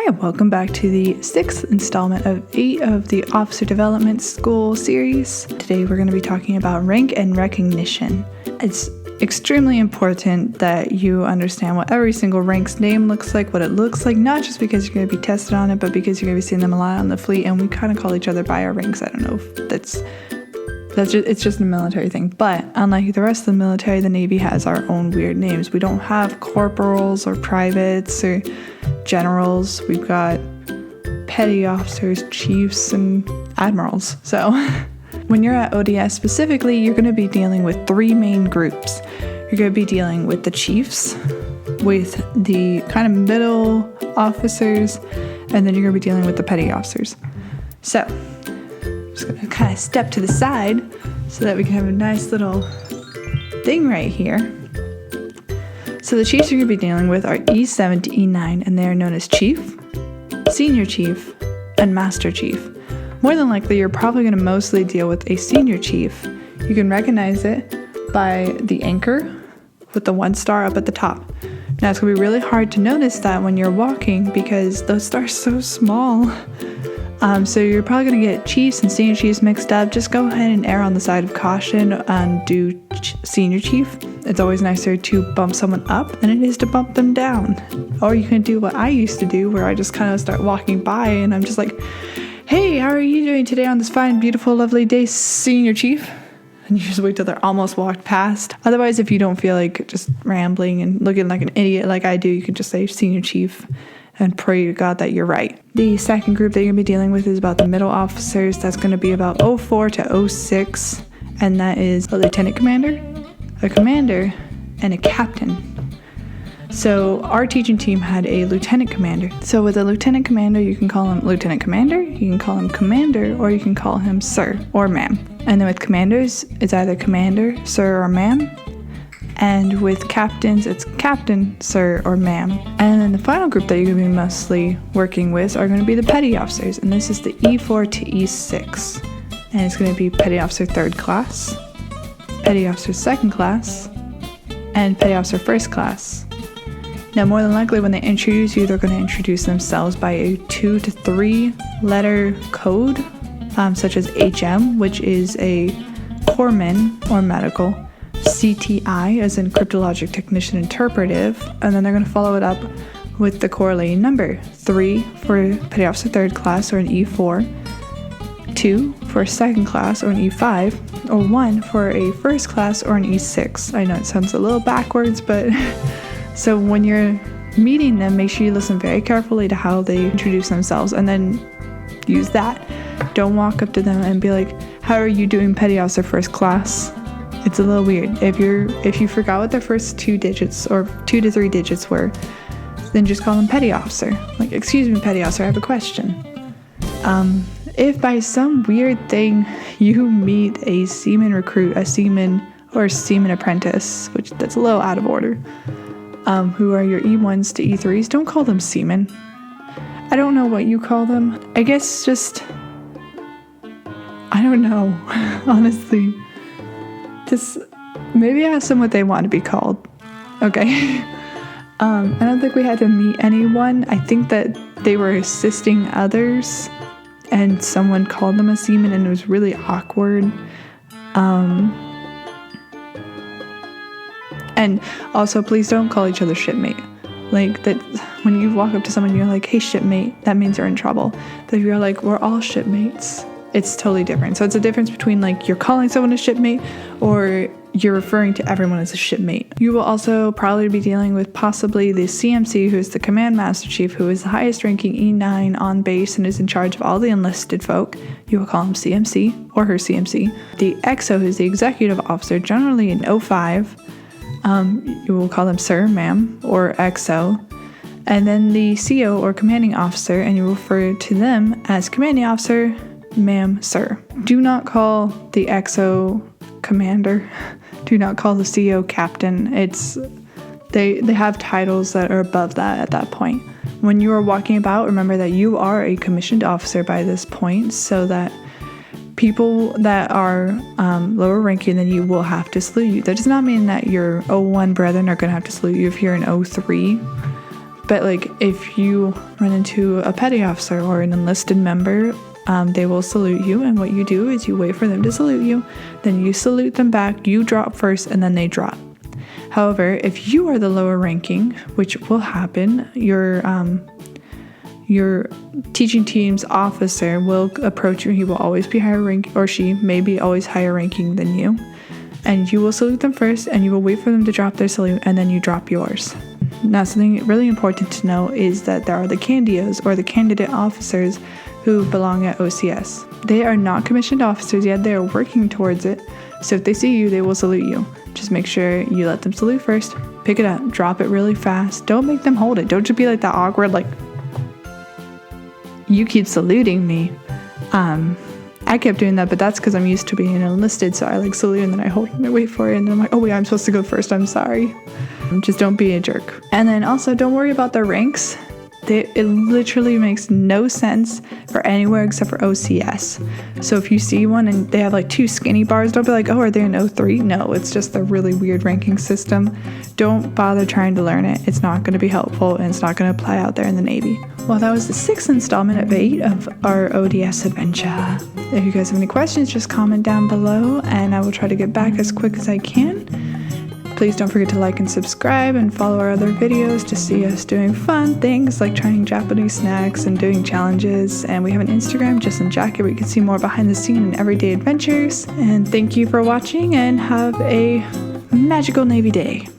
and welcome back to the 6th installment of 8 of the Officer Development School series. Today we're going to be talking about rank and recognition. It's extremely important that you understand what every single rank's name looks like, what it looks like, not just because you're going to be tested on it, but because you're going to be seeing them a lot on the fleet, and we kind of call each other by our ranks. I don't know if it's just a military thing, but unlike the rest of the military, the Navy has our own weird names. We don't have corporals or privates or generals. We've got petty officers, chiefs, and admirals. So when you're at ODS specifically, you're going to be dealing with 3 main groups. You're going to be dealing with the chiefs, with the kind of middle officers, and then you're going to be dealing with the petty officers. So I'm just going to kind of step to the side so that we can have a nice little thing right here. So the chiefs you're going to be dealing with are E7 to E9, and they are known as Chief, Senior Chief, and Master Chief. More than likely, you're probably going to mostly deal with a Senior Chief. You can recognize it by the anchor with the 1 star up at the top. Now, it's going to be really hard to notice that when you're walking because those stars are so small. So you're probably going to get Chiefs and Senior Chiefs mixed up. Just go ahead and err on the side of caution and do Senior Chief. It's always nicer to bump someone up than it is to bump them down. Or you can do what I used to do, where I just kind of start walking by and I'm just like, "Hey, how are you doing today on this fine, beautiful, lovely day, Senior Chief?" And you just wait till they're almost walked past. Otherwise, if you don't feel like just rambling and looking like an idiot like I do, you can just say Senior Chief and pray to God that you're right. The second group that you're going to be dealing with is about the middle officers. That's going to be about 04 to 06, and that is a lieutenant commander, a commander, and a captain. So our teaching team had a lieutenant commander. So with a lieutenant commander, you can call him lieutenant commander, you can call him commander, or you can call him sir or ma'am. And then with commanders, it's either commander, sir, or ma'am. And with captains, it's captain, sir, or ma'am. And then the final group that you're going to be mostly working with are going to be the petty officers. And this is the E4 to E6. And it's going to be petty officer 3rd class, petty officer 2nd class, and petty officer 1st class. Now, more than likely, when they introduce you, they're going to introduce themselves by a 2 to 3 letter code, such as HM, which is a corpsman or medical, CTI, as in cryptologic technician interpretive, and then they're going to follow it up with the correlating number: 3 for petty officer 3rd class or an E4, 2 for a 2nd class or an E5, or 1 for a 1st class or an E6. I know it sounds a little backwards, but so when you're meeting them, make sure you listen very carefully to how they introduce themselves and then use that. Don't walk up to them and be like, "How are you doing, petty officer 1st class?" It's a little weird. If you forgot what their first 2 digits or 2 to 3 digits were, then just call them petty officer. Like, "Excuse me, petty officer, I have a question." If by some weird thing you meet a seaman recruit, a seaman or a seaman apprentice, which that's a little out of order, who are your E1s to E3s, don't call them seamen. I don't know what you call them. I guess just, I don't know, honestly. Just maybe ask them what they want to be called. Okay. I don't think we had to meet anyone. I think that they were assisting others and someone called them a seaman and it was really awkward. And also, please don't call each other shipmate. Like, that when you walk up to someone and you're like, "Hey, shipmate," that means you're in trouble. But if you're like, "We're all shipmates," it's totally different. So it's a difference between like you're calling someone a shipmate or you're referring to everyone as a shipmate. You will also probably be dealing with possibly the CMC, who is the Command Master Chief, who is the highest ranking E9 on base and is in charge of all the enlisted folk. You will call him CMC or her CMC. The XO, who is the Executive Officer, generally an 05. You will call them sir, ma'am, or XO. And then the CO or Commanding Officer, and you refer to them as Commanding Officer, ma'am, sir. Do not call the XO commander. Do not call the CO captain. They have titles that are above that at that point. When you are walking about, remember that you are a commissioned officer by this point, so that people that are lower ranking than you will have to salute you. That does not mean that your 01 brethren are going to have to salute you if you're an 03. But like if you run into a petty officer or an enlisted member, they will salute you, and what you do is you wait for them to salute you, then you salute them back, you drop first, and then they drop. However, if you are the lower ranking, which will happen, your teaching team's officer will approach you. He will always be higher rank, or she may be always higher ranking than you, and you will salute them first, and you will wait for them to drop their salute, and then you drop yours. Now, something really important to know is that there are the candios, or the candidate officers, who belong at OCS. They are not commissioned officers yet. They are working towards it. So if they see you, they will salute you. Just make sure you let them salute first. Pick it up. Drop it really fast. Don't make them hold it. Don't just be like that awkward, like, you keep saluting me. I kept doing that, but that's because I'm used to being enlisted. So I like salute and then I hold it and I wait for it. And then I'm like, oh wait, I'm supposed to go first. I'm sorry. Just don't be a jerk. And then also don't worry about their ranks. It literally makes no sense for anywhere except for OCS. So if you see one and they have like 2 skinny bars, don't be like, oh, are they in 03? No, it's just a really weird ranking system. Don't bother trying to learn it. It's not going to be helpful, and it's not going to apply out there in the Navy. Well, that was the 6th installment of 8 of our ODS adventure. If you guys have any questions, just comment down below and I will try to get back as quick as I can. Please don't forget to like and subscribe and follow our other videos to see us doing fun things like trying Japanese snacks and doing challenges. And we have an Instagram, Jess and Jakii, where you can see more behind the scene and everyday adventures. And thank you for watching, and have a magical Navy day.